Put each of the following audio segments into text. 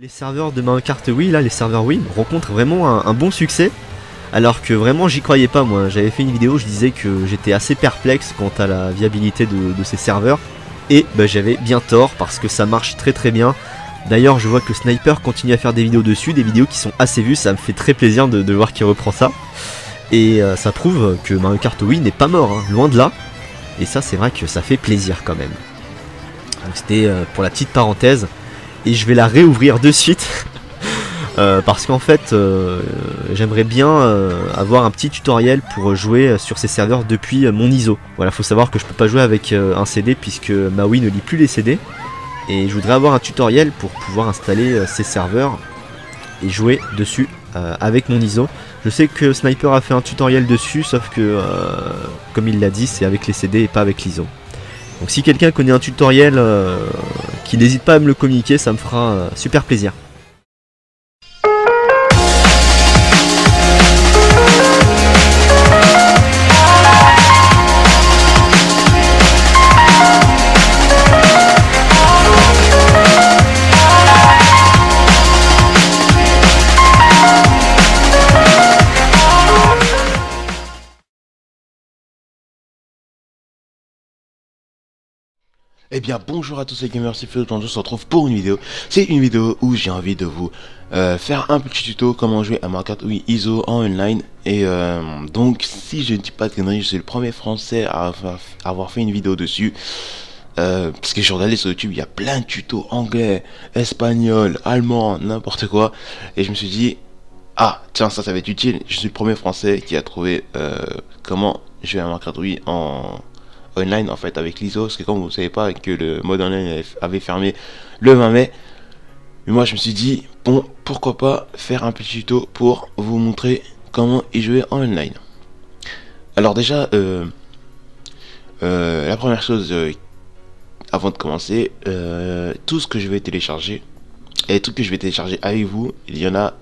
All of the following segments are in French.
Les serveurs de Mario Kart Wii, là, les serveurs Wii, rencontrent vraiment un bon succès. Alors que vraiment j'y croyais pas moi. J'avais fait une vidéo, je disais que j'étais assez perplexe quant à la viabilité de ces serveurs. Et bah, j'avais bien tort parce que ça marche très très bien. D'ailleurs je vois que Sniper continue à faire des vidéos dessus, des vidéos qui sont assez vues, ça me fait très plaisir de voir qu'il reprend ça. Et ça prouve que Mario Kart Wii n'est pas mort, hein, loin de là. Et ça c'est vrai que ça fait plaisir quand même. Donc c'était pour la petite parenthèse. Et je vais la réouvrir de suite. Parce qu'en fait j'aimerais bien avoir un petit tutoriel pour jouer sur ces serveurs depuis mon ISO. Voilà, faut savoir que je peux pas jouer avec un CD puisque ma Wii ne lit plus les CD. Et je voudrais avoir un tutoriel pour pouvoir installer ces serveurs et jouer dessus avec mon ISO. Je sais que Sniper a fait un tutoriel dessus, sauf que comme il l'a dit, c'est avec les CD et pas avec l'ISO. Donc si quelqu'un connaît un tutoriel, qui n'hésite pas à me le communiquer, ça me fera super plaisir. Eh bien bonjour à tous les gamers, c'est Flo, aujourd'hui on se retrouve pour une vidéo. C'est une vidéo où j'ai envie de vous faire un petit tuto comment jouer à Mario Kart Wii ISO en online. Et donc si je ne dis pas de conneries, je suis le premier français à avoir fait une vidéo dessus. Parce que je regardais sur YouTube, il y a plein de tutos anglais, espagnol, allemand, n'importe quoi. Et je me suis dit, ah tiens ça va être utile, je suis le premier français qui a trouvé comment jouer à Mario Kart Wii en online en fait avec l'ISO, parce que comme vous ne savez pas que le mode online avait fermé le 20 mai, mais moi je me suis dit bon pourquoi pas faire un petit tuto pour vous montrer comment y jouer en online. Alors déjà la première chose avant de commencer, tout ce que je vais télécharger et les trucs que je vais télécharger avec vous, il y en a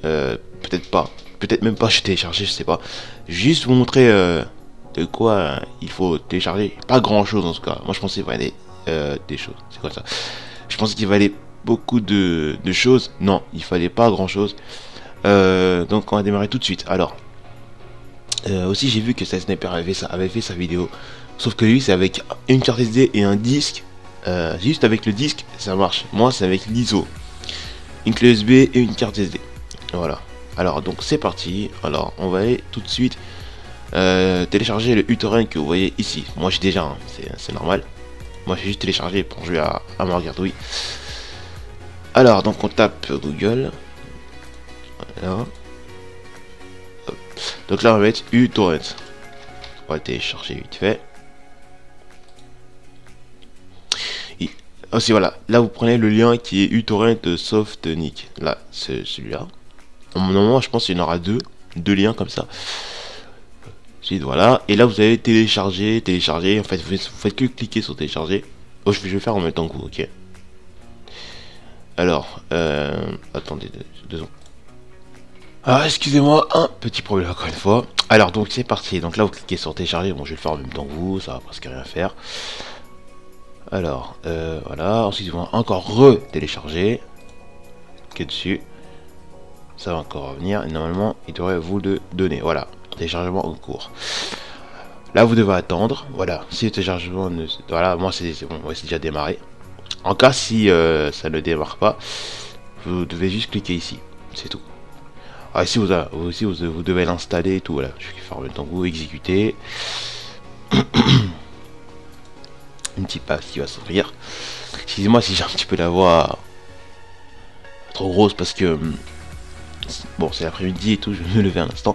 peut-être pas, peut-être même pas je téléchargé, je sais pas, juste vous montrer de quoi il faut télécharger. Pas grand chose en tout cas. Moi je pensais qu'il fallait des choses. C'est quoi ça? Je pensais qu'il fallait beaucoup de choses. Non, il fallait pas grand chose. Donc on va démarrer tout de suite. Alors aussi j'ai vu que Sniper avait fait sa vidéo. Sauf que lui c'est avec une carte SD et un disque. Juste avec le disque ça marche. Moi c'est avec l'ISO, une clé USB et une carte SD. Voilà. Alors donc c'est parti. Alors on va aller tout de suite télécharger le uTorrent que vous voyez ici. Moi j'ai déjà, hein, c'est normal. Moi j'ai juste téléchargé pour jouer à Mario Kart Wii. Alors donc on tape Google. Voilà. Hop. Donc là on va mettre uTorrent. On va télécharger vite fait. Et aussi voilà, là vous prenez le lien qui est uTorrent Softnik. Là c'est celui-là. Normalement je pense qu'il y en aura deux liens comme ça. Voilà, et là vous allez télécharger, en fait vous faites que cliquer sur télécharger. Oh, je vais faire en même temps que vous, ok. Alors, attendez deux secondes. Ah, excusez-moi, un petit problème encore une fois. Alors donc c'est parti, donc là vous cliquez sur télécharger, bon je vais le faire en même temps que vous, ça va presque rien faire. Alors, voilà, ensuite vous allez encore re-télécharger. Cliquez dessus. Ça va encore revenir, et normalement il devrait vous le donner, voilà. Téléchargement en cours. Là vous devez attendre. Voilà, si le téléchargement ne... Voilà, moi c'est bon, ouais, c'est déjà démarré. En cas si ça ne démarre pas, vous devez juste cliquer ici, c'est tout. Ah, ici vous devez l'installer et tout. Voilà, je vais faire en même temps que vous exécuter. Une petite page qui va s'ouvrir. Excusez-moi si j'ai un petit peu la voix trop grosse parce que bon c'est l'après-midi et tout, je vais me lever un instant.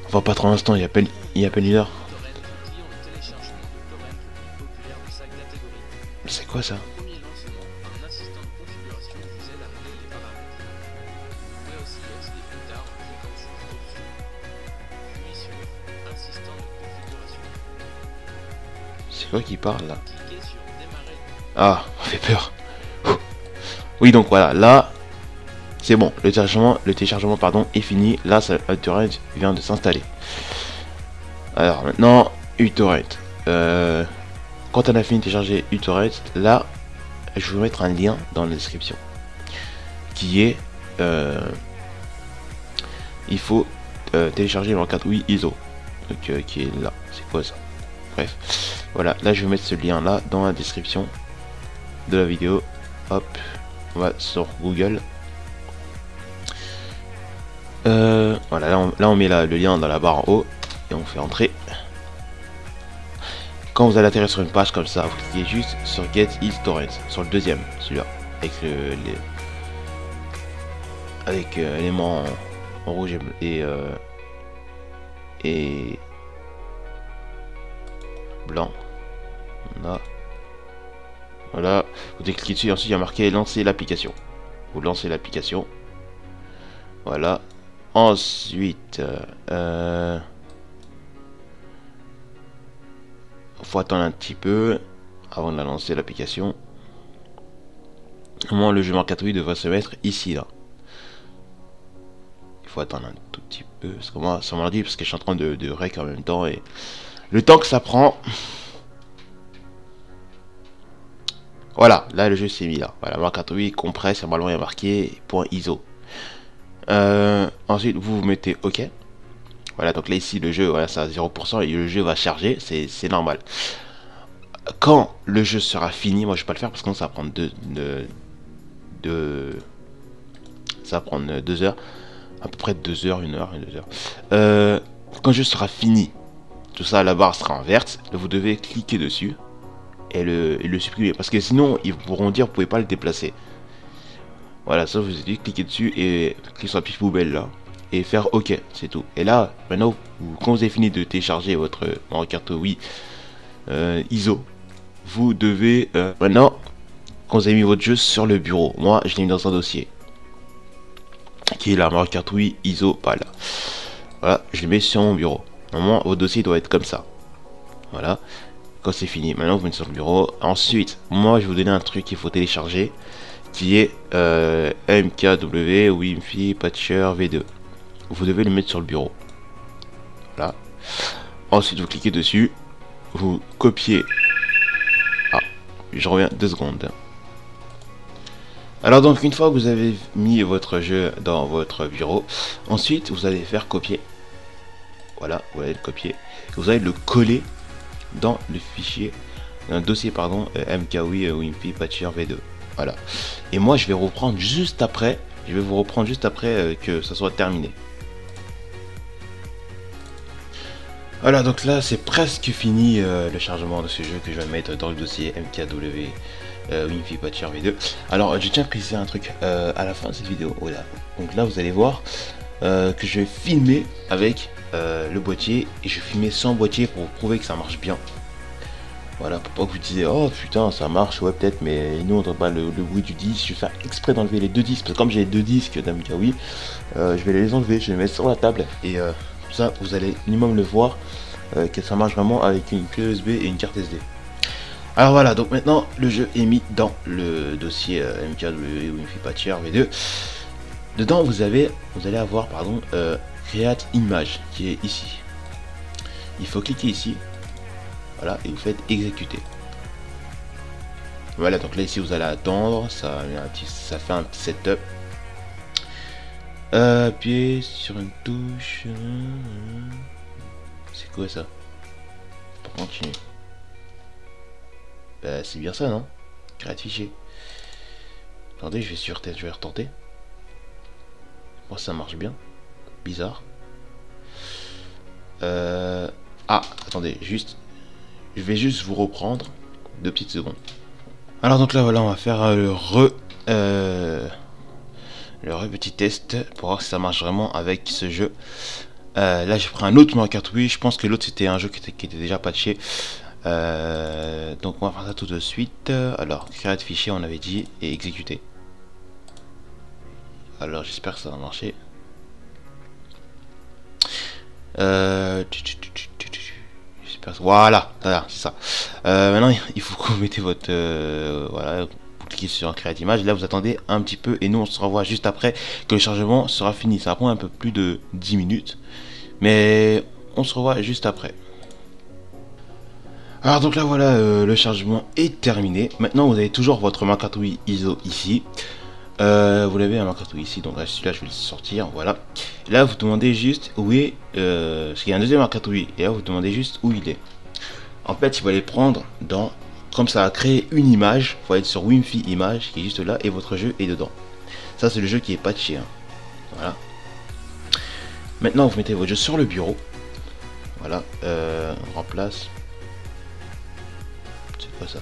Enfin pas trop l'instant, il y a peine une heure. C'est quoi ça? C'est quoi qui parle là? Ah, on fait peur. Oui donc voilà, là c'est bon, le téléchargement pardon est fini. Là uTorrent vient de s'installer. Alors maintenant uTorrent, quand on a fini de télécharger uTorrent, là je vais vous mettre un lien dans la description. qui est il faut télécharger le carte oui ISO, donc qui est là. C'est quoi ça? Bref, voilà, là je vais mettre ce lien là dans la description de la vidéo. Hop, on va sur Google. Voilà, là on met le lien dans la barre en haut et on fait entrer. Quand vous allez atterrir sur une page comme ça, vous cliquez juste sur Get eTorrent, sur le deuxième, celui-là, avec l'élément en rouge et blanc. Voilà, vous cliquez dessus et ensuite il y a marqué lancer l'application. Vous lancez l'application. Voilà. Ensuite, faut attendre un petit peu avant de la lancer l'application. Normalement, le jeu Mario Kart Wii devrait se mettre ici là. Il faut attendre un tout petit peu parce que moi ça m'a dit parce que je suis en train de rec en même temps et le temps que ça prend. Voilà, là le jeu s'est mis là. Voilà, Mario Kart Wii compresse, normalement il y a marqué .iso. Ensuite vous mettez OK. Voilà, donc là ici le jeu, voilà, c'est à 0% et le jeu va charger, c'est normal. Quand le jeu sera fini, moi je vais pas le faire parce que ça va prendre ça va prendre 2 heures, à peu près 2 heures, 1 heure et 2 heures. Quand le jeu sera fini, tout ça, la barre sera en verte, vous devez cliquer dessus et le supprimer parce que sinon ils pourront dire vous pouvez pas le déplacer. Voilà, ça vous avez cliquer dessus et cliquer sur la petite poubelle là et faire OK, c'est tout. Et là, maintenant, quand vous avez fini de télécharger votre Mario Kart Wii ISO, vous devez maintenant, quand vous avez mis votre jeu sur le bureau, moi je l'ai mis dans un dossier qui est la Mario Kart Wii ISO, pas là. Voilà, je le mets sur mon bureau. Normalement, votre dossier doit être comme ça. Voilà, quand c'est fini, maintenant vous mettez sur le bureau. Ensuite, moi je vais vous donner un truc qu'il faut télécharger qui est MKW Wi-Fi Patcher V2. Vous devez le mettre sur le bureau. Voilà. Ensuite, vous cliquez dessus. Vous copiez. Ah, je reviens 2 secondes. Alors donc, une fois que vous avez mis votre jeu dans votre bureau, ensuite, vous allez faire copier. Voilà, vous allez le copier. Vous allez le coller dans le fichier, dans le dossier, pardon, MKW Wi-Fi Patcher V2. Voilà. Et moi, je vais reprendre juste après. Je vais vous reprendre juste après que ça soit terminé. Voilà, donc là c'est presque fini le chargement de ce jeu que je vais mettre dans le dossier MKW Wi-Fi Patcher V2. Alors je tiens à préciser un truc à la fin de cette vidéo. Voilà. Donc là vous allez voir que je vais filmer avec le boîtier et je vais filmer sans boîtier pour vous prouver que ça marche bien. Voilà, pour pas que vous disiez oh putain ça marche, ouais peut-être, mais nous on entend pas le bruit du disque. Je vais faire exprès d'enlever les 2 disques parce que comme j'ai les 2 disques d'MKW, je vais les enlever, je vais les mettre sur la table et ça vous allez minimum le voir que ça marche vraiment avec une clé USB et une carte SD. Alors voilà, donc maintenant le jeu est mis dans le dossier MKW Wi-Fi Patcher V2. Dedans vous allez avoir pardon Create Image qui est ici. Il faut cliquer ici. Voilà, et vous faites exécuter. Voilà, donc là ici vous allez attendre, ça fait un petit setup. Appuyez sur une touche. C'est quoi ça? Pour continuer. Bah c'est bien ça non? Créate fichier. Attendez, je vais retenter. Moi ça marche bien. Bizarre. Ah, attendez, je vais juste vous reprendre 2 petites secondes. Alors donc là voilà, on va faire le petit test pour voir si ça marche vraiment avec ce jeu. Là j'ai pris un autre Mario Kart Wii. Je pense que l'autre c'était un jeu qui était déjà patché. Donc on va faire ça tout de suite. Alors créate fichier on avait dit et exécuter. Alors j'espère que ça va marcher. Voilà, c'est ça. Maintenant il faut que vous mettez votre voilà, vous cliquez sur Create Image. Là vous attendez un petit peu et nous on se revoit juste après que le chargement sera fini. Ça va prendre un peu plus de 10 minutes, mais on se revoit juste après. Alors donc là voilà, le chargement est terminé. Maintenant vous avez toujours votre Mario Kart Wii ISO ici. Vous l'avez un marqueur ici, donc celui-là je vais le sortir, voilà. Et là vous demandez juste où est, parce qu'il y a un deuxième marqueur et là vous demandez juste où il est. En fait il va les prendre dans, comme ça a créé une image, il faut être sur Wifi image qui est juste là et votre jeu est dedans. Ça c'est le jeu qui est patché, hein. Voilà. Maintenant vous mettez votre jeu sur le bureau. Voilà, on remplace. C'est quoi ça?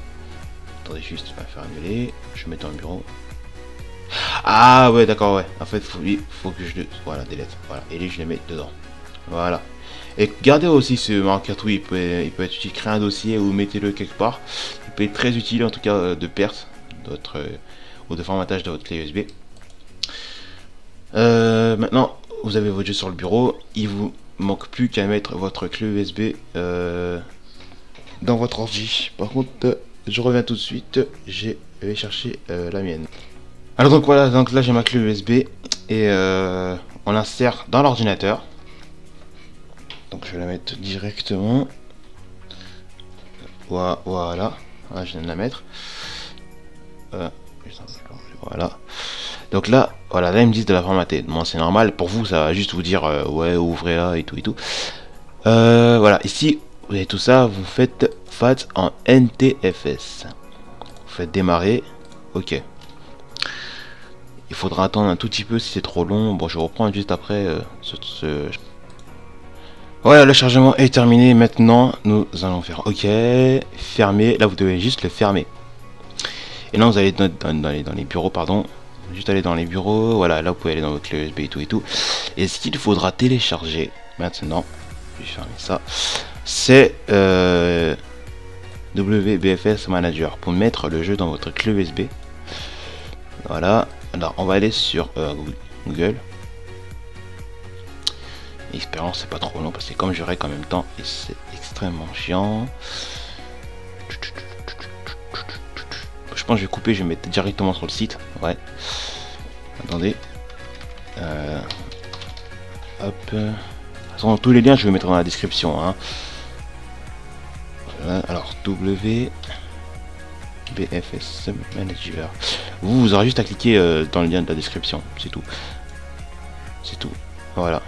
Attendez juste, je vais faire annuler. Je mets dans le bureau. Ah ouais, d'accord, ouais. En fait, faut que je le... Voilà, delete. Voilà, et lui je les mets dedans. Voilà. Et gardez aussi ce marqueur oui, il peut être utile. Créez un dossier ou mettez-le quelque part. Il peut être très utile en tout cas de perte de votre, ou de formatage de votre clé USB. Maintenant, vous avez votre jeu sur le bureau. Il vous manque plus qu'à mettre votre clé USB dans votre ordi. Par contre, je reviens tout de suite. Je vais chercher la mienne. Alors donc voilà, donc là j'ai ma clé USB et on l'insère dans l'ordinateur. Donc je vais la mettre directement. Voilà, je viens de la mettre. Voilà. Donc là, voilà, là ils me disent de la formater. Bon, c'est normal. Pour vous, ça va juste vous dire ouais, ouvrez là et tout et tout. Voilà, ici vous avez tout ça. Vous faites FAT en NTFS. Vous faites démarrer. Ok. Il faudra attendre un tout petit peu si c'est trop long. Bon, je reprends juste après Voilà, le chargement est terminé. Maintenant, nous allons faire OK. Fermer. Là, vous devez juste le fermer. Et là, vous allez dans les bureaux, pardon. Juste aller dans les bureaux. Voilà, là, vous pouvez aller dans votre clé USB et tout et tout. Et ce qu'il faudra télécharger maintenant, je vais fermer ça. C'est WBFS Manager pour mettre le jeu dans votre clé USB. Voilà. Alors on va aller sur Google. Expérience, c'est pas trop long parce que comme je règle en même temps et c'est extrêmement chiant. Je pense que je vais couper, je vais mettre directement sur le site. Ouais. Attendez. Hop. De toute façon, tous les liens je vais mettre dans la description. Hein. Voilà. Alors BFS Manager. Vous aurez juste à cliquer dans le lien de la description, c'est tout. C'est tout. Voilà.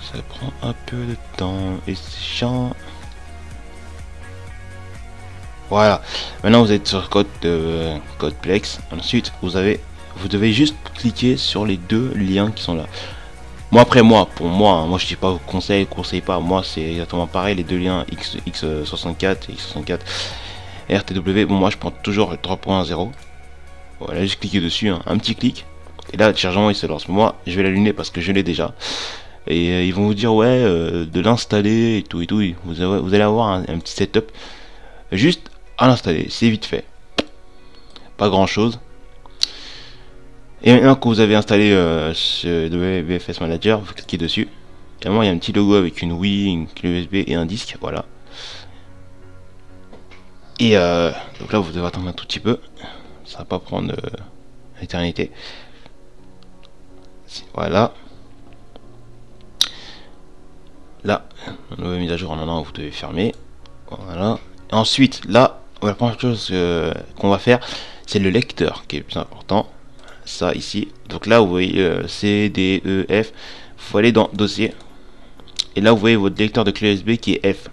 Ça prend un peu de temps et c'est chiant. Voilà. Maintenant vous êtes sur Codeplex. Ensuite vous devez juste cliquer sur les deux liens qui sont là. Moi après pour moi je dis pas conseille pas, moi c'est exactement pareil, les deux liens X64 et X64 RTW, bon moi je prends toujours le 3.0. Voilà, juste cliquer dessus, hein, un petit clic, et là le chargement il se lance. Moi je vais l'allumer parce que je l'ai déjà. Et ils vont vous dire ouais de l'installer et tout et tout, vous allez avoir un petit setup juste à l'installer, c'est vite fait. Pas grand chose. Et maintenant que vous avez installé ce WBFS Manager, vous cliquez dessus. Et il y a un petit logo avec une Wii, une clé USB et un disque, voilà. Et donc là vous devez attendre un tout petit peu. Ça va pas prendre l'éternité. Voilà. Là, la nouvelle mise à jour en un an, vous devez fermer. Voilà. Et ensuite, là, la première chose qu'on va faire, c'est le lecteur qui est le plus important. Ça ici, donc là vous voyez C, D, E, F, il faut aller dans dossier et là vous voyez votre lecteur de clé USB qui est F.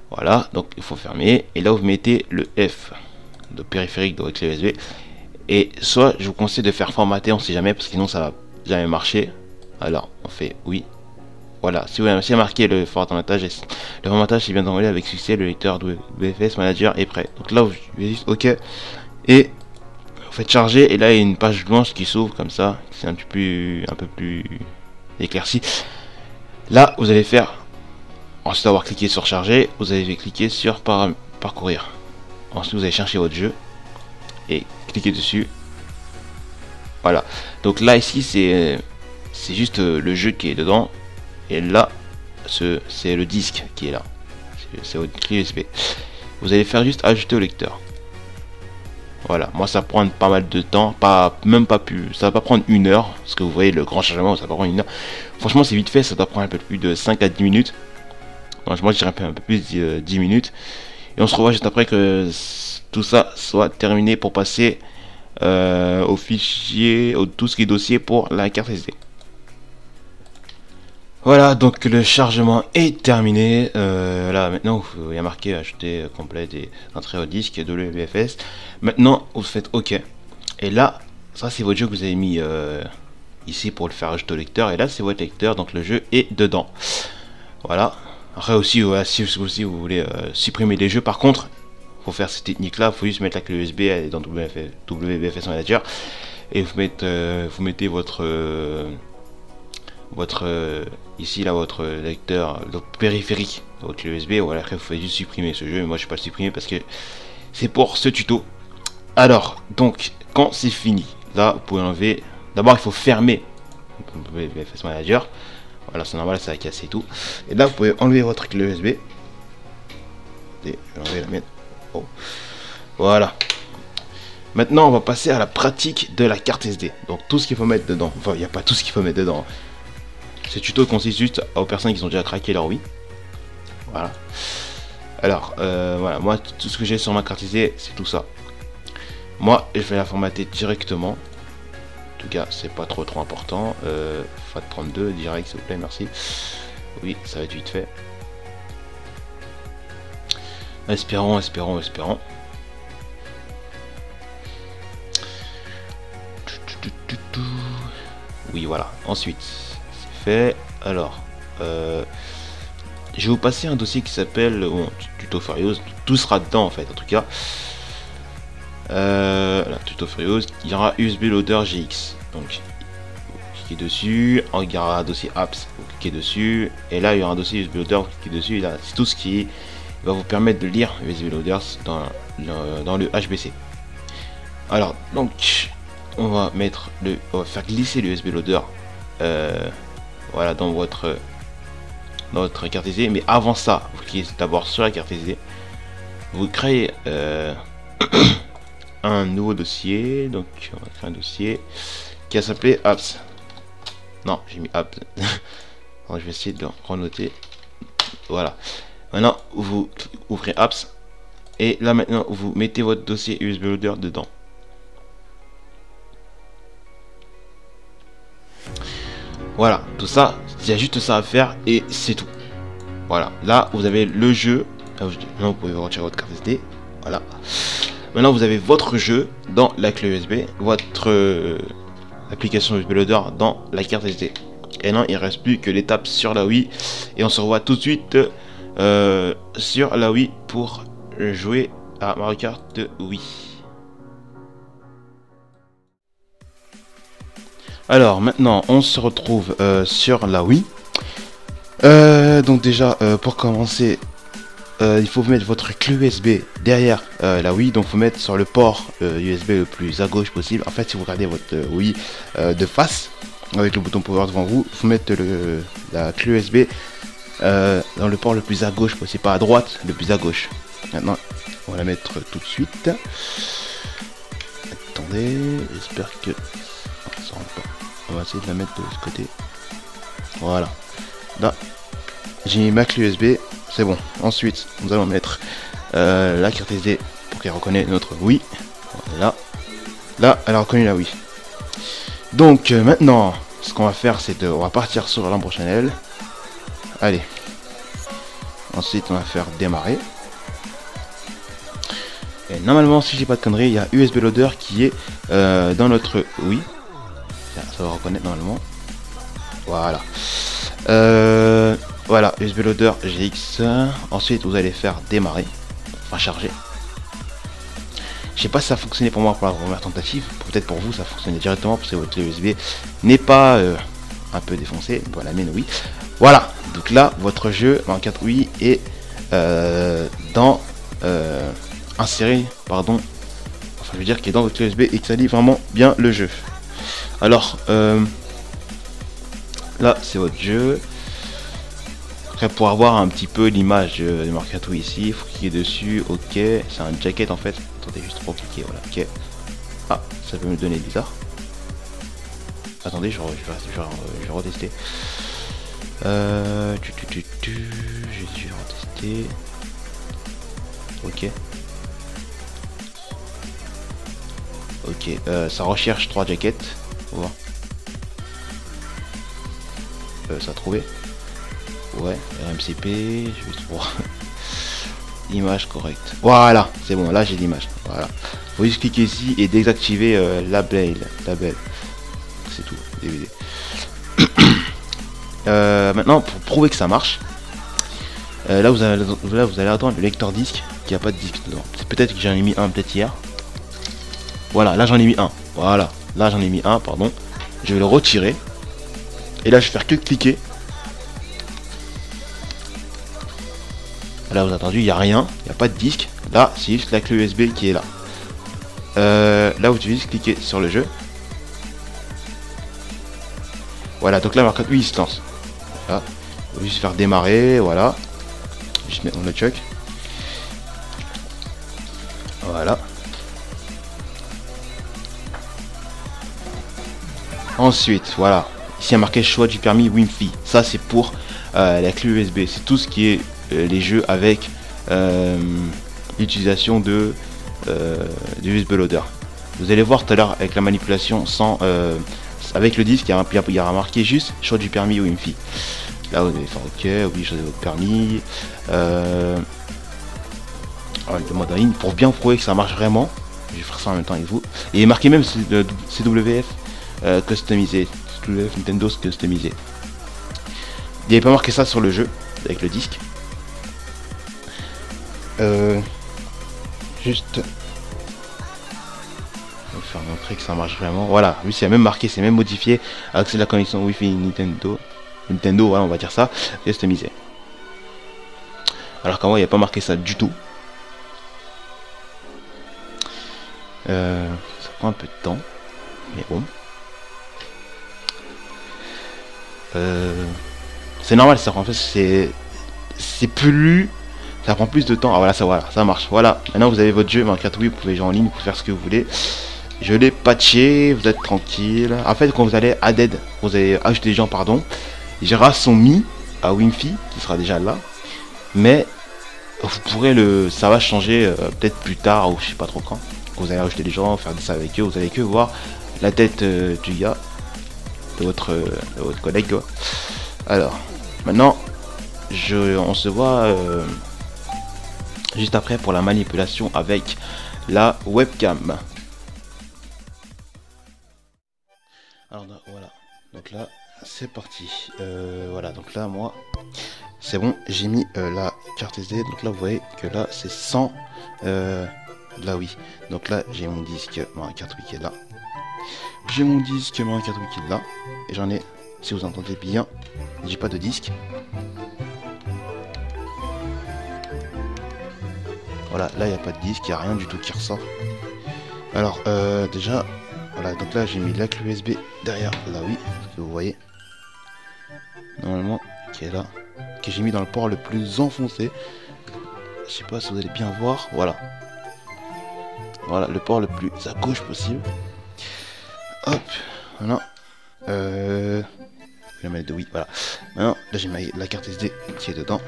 Voilà, donc il faut fermer et là vous mettez le F de périphérique de votre clé USB. Et soit je vous conseille de faire formater, on sait jamais parce que sinon ça va jamais marcher. Alors on fait oui. Voilà, si vous avez marqué le formatage est bien envoyé avec succès, le lecteur de BFS Manager est prêt. Donc là vous faites juste OK et vous faites charger et là il y a une page blanche qui s'ouvre comme ça, c'est un peu plus éclairci. Là vous allez faire, ensuite d'avoir cliqué sur charger, vous allez cliquer sur parcourir. Ensuite vous allez chercher votre jeu et cliquer dessus. Voilà, donc là ici c'est juste le jeu qui est dedans et là c'est le disque qui est là, c'est votre clé USB. Vous allez faire juste ajouter au lecteur. Voilà, moi ça prend pas mal de temps, même pas plus, ça va pas prendre 1 heure, parce que vous voyez le grand chargement, ça va pas prendre 1 heure. Franchement c'est vite fait, ça doit prendre un peu plus de 5 à 10 minutes. Donc moi je dirais un peu plus 10 minutes. Et on se revoit juste après que tout ça soit terminé pour passer au fichier, au tout ce qui est dossier pour la carte SD. Voilà, donc le chargement est terminé. Là maintenant il y a marqué ajouter complète et entrer au disque WBFS. Maintenant vous faites OK. Et là, ça c'est votre jeu que vous avez mis ici pour le faire ajouter au lecteur. Et là c'est votre lecteur, donc le jeu est dedans. Voilà. Après aussi, voilà, si vous voulez supprimer les jeux, par contre, faut faire cette technique là, il faut juste mettre la clé USB, elle est dans WBFS Manager. Et vous mettez votre ici là votre lecteur, le périphérique de votre clé USB. Voilà, après vous faites juste supprimer ce jeu. Moi je vais pas le supprimer parce que c'est pour ce tuto. Alors donc quand c'est fini, là vous pouvez enlever. D'abord il faut fermer WBFS Manager. Voilà, c'est normal, ça a cassé tout. Et là vous pouvez enlever votre clé USB. Et je vais enlever la mienne. Oh. Voilà. Maintenant on va passer à la pratique de la carte SD. Donc tout ce qu'il faut mettre dedans. Enfin il n'y a pas tout ce qu'il faut mettre dedans. Ce tuto consiste juste aux personnes qui ont déjà craqué leur Wii. Voilà. Alors, voilà, moi, tout ce que j'ai sur ma carte SD, c'est tout ça. Moi, je vais la formater directement. En tout cas, c'est pas trop important. FAT32, direct, s'il vous plaît, merci. Oui, ça va être vite fait. Espérons. Oui, voilà. Ensuite, c'est fait. Alors, je vais vous passer un dossier qui s'appelle Tuto Furious. Tout sera dedans en fait, en tout cas. Là, Tuto Furious. Il y aura USB Loader GX. Donc, vous cliquez dessus. Il y aura un dossier Apps. Vous cliquez dessus. Et là, il y aura un dossier USB Loader. Vous cliquez dessus. Et là, c'est tout ce qui va vous permettre de lire USB Loaders dans le HBC. Alors, donc, on va faire glisser le USB Loader. Voilà, dans votre carte SD. Mais avant ça, vous cliquez d'abord sur la carte SD. Vous créez un nouveau dossier. Donc on va créer un dossier qui va s'appeler apps. Non, j'ai mis apps. Alors, je vais essayer de le renoter. Voilà. Maintenant, vous ouvrez apps. Et là maintenant, vous mettez votre dossier USB Loader dedans. Voilà, tout ça, il y a juste ça à faire et c'est tout. Voilà, là vous avez le jeu. Là vous pouvez retirer votre carte SD. Voilà. Maintenant vous avez votre jeu dans la clé USB, votre application USB Loader dans la carte SD. Et non, il ne reste plus que l'étape sur la Wii. Et on se revoit tout de suite sur la Wii pour jouer à Mario Kart Wii. Alors maintenant on se retrouve sur la Wii. Donc déjà pour commencer il faut mettre votre clé USB derrière la Wii. Donc il faut mettre sur le port USB le plus à gauche possible. En fait si vous regardez votre Wii de face avec le bouton power devant vous, il faut mettre la clé USB dans le port le plus à gauche possible, pas à droite, le plus à gauche. Maintenant on va la mettre tout de suite. Attendez, j'espère que ça rentre pas. On va essayer de la mettre de ce côté. Voilà. Là, j'ai mis ma clé USB. C'est bon. Ensuite, nous allons mettre la carte SD pour qu'elle reconnaisse notre Wii. Voilà. Là, elle a reconnu la Wii. Donc maintenant, ce qu'on va faire, c'est on va partir sur l'Ambre Channel. Allez. Ensuite, on va faire démarrer. Et normalement, si j'ai pas de conneries, il y a USB Loader qui est dans notre Wii. Ça va reconnaître normalement. Voilà. Voilà, USB Loader GX. Ensuite, vous allez faire démarrer. Enfin, charger. Je sais pas si ça fonctionnait pour moi pour la première tentative. Peut-être pour vous, ça fonctionnait directement parce que votre clé USB n'est pas un peu défoncée. Bon, la mienne, oui. Voilà. Donc là, votre jeu en 4 Wii est inséré, pardon. Enfin, je veux dire qu'il est dans votre clé USB et que ça lit vraiment bien le jeu. Alors, là, c'est votre jeu. Après, pour avoir un petit peu l'image de Mario Kart Wii ici, il faut cliquer dessus. Ok, c'est un jacket en fait. Attendez, juste pour cliquer. Voilà, ok. Ah, ça peut me donner bizarre. Attendez, je vais retester. Je vais retester. Ok. Ok, ça recherche 3 jackets. On va voir. Ça a trouvé. Ouais, RMCP, je vais voir. Image correcte. Voilà, c'est bon, là j'ai l'image. Voilà. Faut juste cliquer ici et désactiver label. C'est tout, DVD. Maintenant, pour prouver que ça marche, là vous allez attendre le lecteur disque qui a pas de disque dedans. C'est peut-être que j'en ai mis un peut-être hier. Voilà, là j'en ai mis un. Voilà, là j'en ai mis un, pardon. Je vais le retirer. Et là je vais faire que cliquer. Là vous avez entendu, il n'y a rien, il n'y a pas de disque. Là c'est juste la clé USB qui est là. Là vous devez juste cliquer sur le jeu. Voilà, donc là oui il se lance. Voilà. On va juste faire démarrer, voilà. Juste mettre mon nunchuck. Voilà. Ensuite, voilà. Ici il y a marqué choix du permis Wi-Fi. Ça c'est pour la clé USB. C'est tout ce qui est les jeux avec l'utilisation de USB loader. Vous allez voir tout à l'heure avec la manipulation sans avec le disque, il y a marqué juste choix du permis Wi-Fi. Là vous allez faire OK, oubliez choisir votre permis. Le mode en ligne pour bien prouver que ça marche vraiment. Je vais faire ça en même temps avec vous. Et marqué même CWF customisé, CWF Nintendo customisé. Il n'y avait pas marqué ça sur le jeu avec le disque. Juste faire montrer que ça marche vraiment. Voilà, lui c'est même marqué, c'est même modifié. Accès à la connexion Wi-Fi Nintendo, voilà, on va dire ça, customisé. Alors qu'en moi il n'y a pas marqué ça du tout. Ça prend un peu de temps, mais bon. C'est normal, ça en fait c'est plus. Ça prend plus de temps. Ah voilà, ça marche. Voilà, maintenant vous avez votre jeu, Mario Kart Wii, vous pouvez jouer en ligne, vous pouvez faire ce que vous voulez. Je l'ai patché, vous êtes tranquille. En fait, quand vous allez à Dead, vous allez ajouter des gens, pardon. Il y aura son Mi à Wi-Fi qui sera déjà là. Mais vous pourrez ça va changer peut-être plus tard ou je sais pas trop quand. Vous allez ajouter des gens, faire ça avec eux, vous allez que voir la tête du gars, de votre collègue quoi. Alors, maintenant, on se voit juste après pour la manipulation avec la webcam. Alors voilà, donc là c'est parti. Voilà, donc là moi c'est bon, j'ai mis la carte SD. Donc là vous voyez que là c'est 100 là oui. Donc là j'ai mon disque Mario Kart Wii qui est là. J'ai mon disque Mario Kart Wii qui est là. Et j'en ai, si vous entendez bien, j'ai pas de disque. Voilà, là il n'y a pas de disque, il n'y a rien du tout qui ressort. Alors déjà, voilà, donc là j'ai mis la clé USB derrière là oui, que vous voyez. Normalement, qui est là, que j'ai mis dans le port le plus enfoncé. Je sais pas si vous allez bien voir, voilà. Voilà, le port le plus à gauche possible. Hop, voilà. Je vais la mettre de oui, voilà. Maintenant, là j'ai mis la carte SD qui est dedans.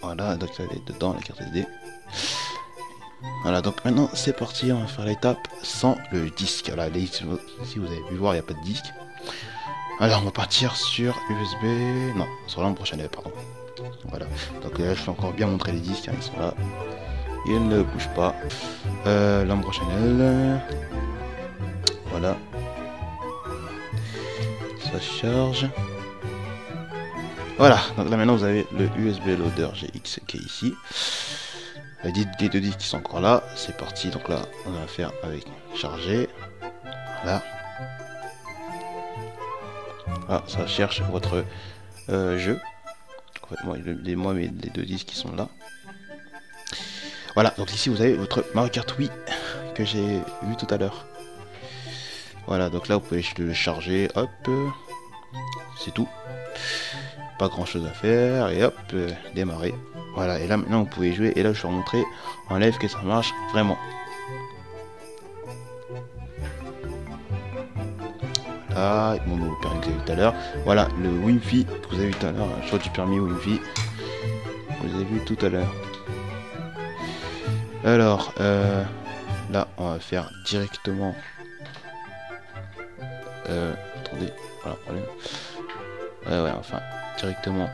Voilà, donc elle est dedans la carte SD. Voilà, donc maintenant c'est parti, on va faire l'étape sans le disque. Voilà, si vous avez pu voir, il n'y a pas de disque. Alors on va partir sur USB, non, sur lampe prochaine, pardon. Voilà, donc là je peux encore bien montrer les disques, hein, ils sont là. Ils ne bougent pas. Lampe prochaine, voilà. Ça charge. Voilà, donc là maintenant vous avez le USB loader GX qui est ici. Les deux disques qui sont encore là, c'est parti. Donc là on va faire avec charger. Voilà. Ah, ça cherche votre jeu. En fait, moi les deux disques qui sont là. Voilà, donc ici vous avez votre Mario Kart Wii que j'ai vu tout à l'heure. Voilà, donc là vous pouvez le charger, hop, c'est tout. Pas grand chose à faire, et hop, démarrer. Voilà, et là maintenant vous pouvez jouer, et là je vais vous montrer en live que ça marche vraiment. Voilà, mon permis que vous avez vu tout à l'heure. Voilà, le Wi-Fi que vous avez vu tout à l'heure, choix du permis Wi-Fi. vous avez vu tout à l'heure. Alors, là, on va faire directement... attendez, voilà, problème. Ouais, enfin, directement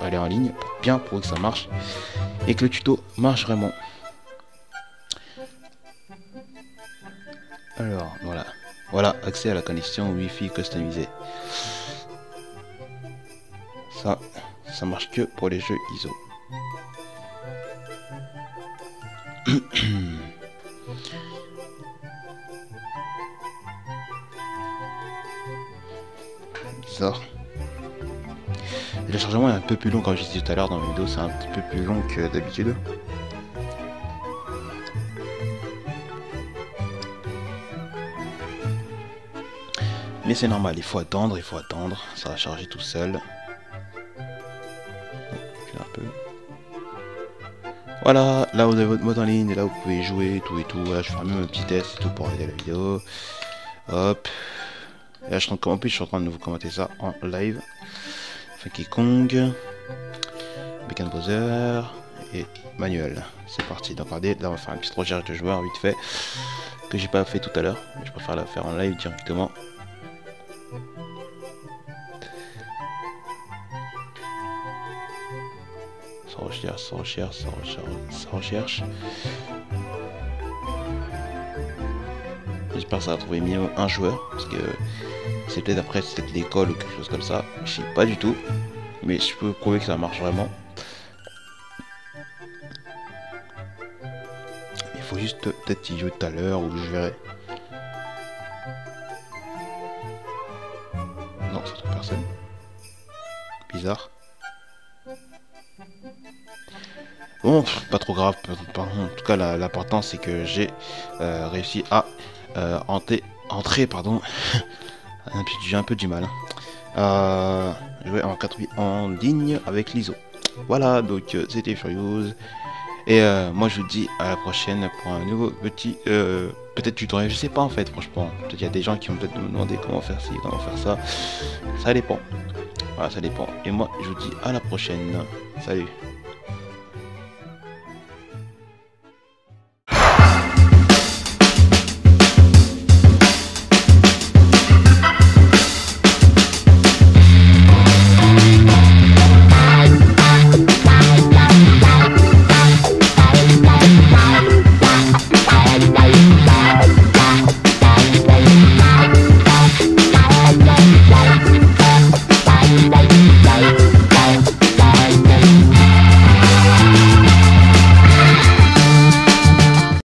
aller en ligne, pour bien prouver que ça marche, et que le tuto marche vraiment. Alors, voilà, accès à la connexion Wi-Fi customisée. Ça marche que pour les jeux ISO. Bizarre. Le chargement est un peu plus long, comme je disais tout à l'heure dans la vidéo, c'est un petit peu plus long que d'habitude. Mais c'est normal, il faut attendre, ça va charger tout seul. Un peu. Voilà, là vous avez votre mode en ligne, et là vous pouvez jouer, tout et tout. Là je fais même un petit test et tout pour aider la vidéo. Hop. Et là en plus je suis en train de vous commenter ça en live. Funky Kong, Beacon Browser et manuel. C'est parti. Donc regardez, là on va faire une petite recherche de joueurs vite fait que j'ai pas fait tout à l'heure. Je préfère la faire en live directement. Ça recherche. J'espère que ça va trouver minimum un joueur, parce que c'est peut-être après c'est l'école ou quelque chose comme ça, je sais pas du tout, mais je peux prouver que ça marche vraiment. Il faut juste peut-être y jouer tout à l'heure ou je verrai. Non, c'est autre personne. Bizarre. Bon, pas trop grave, en tout cas l'important c'est que j'ai réussi à entrer, pardon. J'ai un peu du mal jouer en ligne avec l'ISO. Voilà, donc c'était Furious. Et moi je vous dis à la prochaine pour un nouveau petit peut-être tutoriel, je sais pas en fait, franchement. Peut-être il y a des gens qui vont peut-être me demander comment faire ci, comment faire ça. Ça dépend. Voilà, ça dépend. Et moi je vous dis à la prochaine. Salut.